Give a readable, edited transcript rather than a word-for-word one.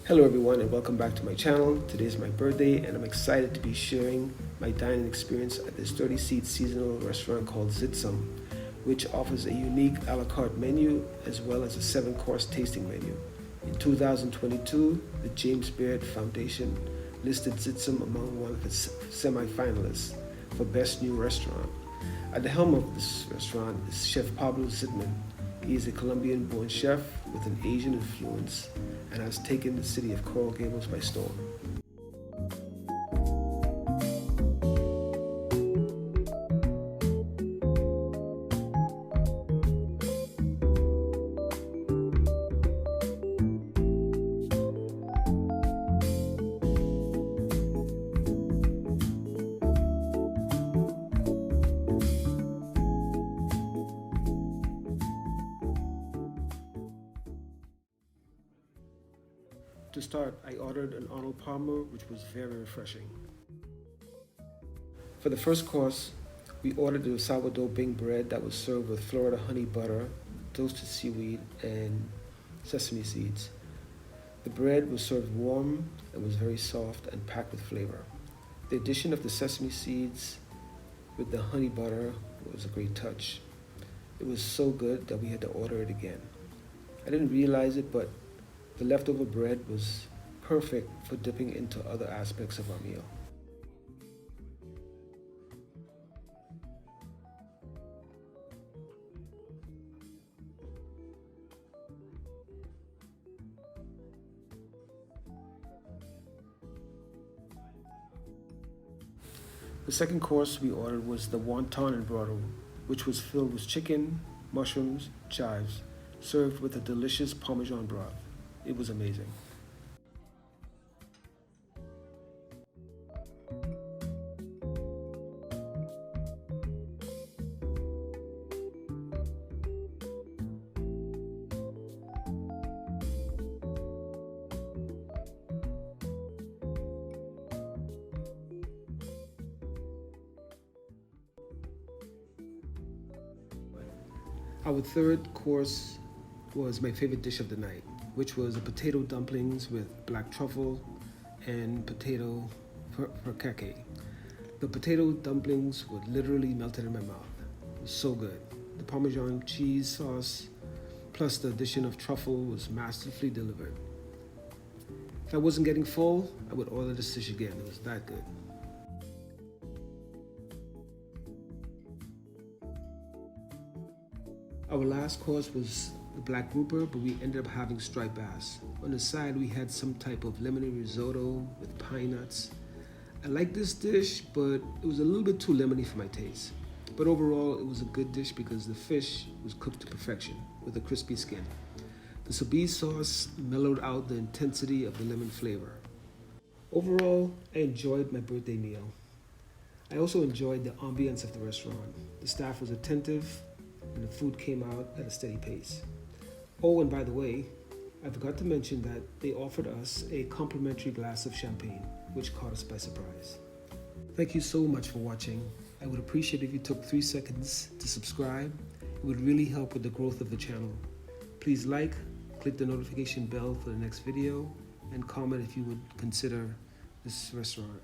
Hello everyone and welcome back to my channel. Today is my birthday and I'm excited to be sharing my dining experience at this 30-seat seasonal restaurant called Zitz, which offers a unique a la carte menu as well as a 7-course tasting menu. In 2022, the James Beard Foundation listed Zitz among one of its semi-finalists for Best New Restaurant. At the helm of this restaurant is Chef Pablo Zitman. He is a Colombian-born chef with an Asian influence and has taken the city of Coral Gables by storm. To start, I ordered an Arnold Palmer, which was very refreshing. For the first course, we ordered the sourdough Bing bread that was served with Florida honey butter, toasted seaweed, and sesame seeds. The bread was served warm and was very soft and packed with flavor. The addition of the sesame seeds with the honey butter was a great touch. It was so good that we had to order it again. I didn't realize it, but the leftover bread was perfect for dipping into other aspects of our meal. The second course we ordered was the wonton and brodo, which was filled with chicken, mushrooms, chives, served with a delicious Parmesan broth. It was amazing. Our third course was my favorite dish of the night, which was the potato dumplings with black truffle and potato furkake. The potato dumplings were literally melted in my mouth. It was so good. The Parmesan cheese sauce plus the addition of truffle was masterfully delivered. If I wasn't getting full, I would order this dish again. It was that good. Our last course was the black grouper, but we ended up having striped bass. On the side, we had some type of lemony risotto with pine nuts. I like this dish, but it was a little bit too lemony for my taste. But overall, it was a good dish because the fish was cooked to perfection with a crispy skin. The sorbet sauce mellowed out the intensity of the lemon flavor. Overall, I enjoyed my birthday meal. I also enjoyed the ambience of the restaurant. The staff was attentive, and the food came out at a steady pace. Oh, and by the way, I forgot to mention that they offered us a complimentary glass of champagne, which caught us by surprise. Thank you so much for watching. I would appreciate if you took 3 seconds to subscribe. It would really help with the growth of the channel. Please like, click the notification bell for the next video, and comment if you would consider this restaurant.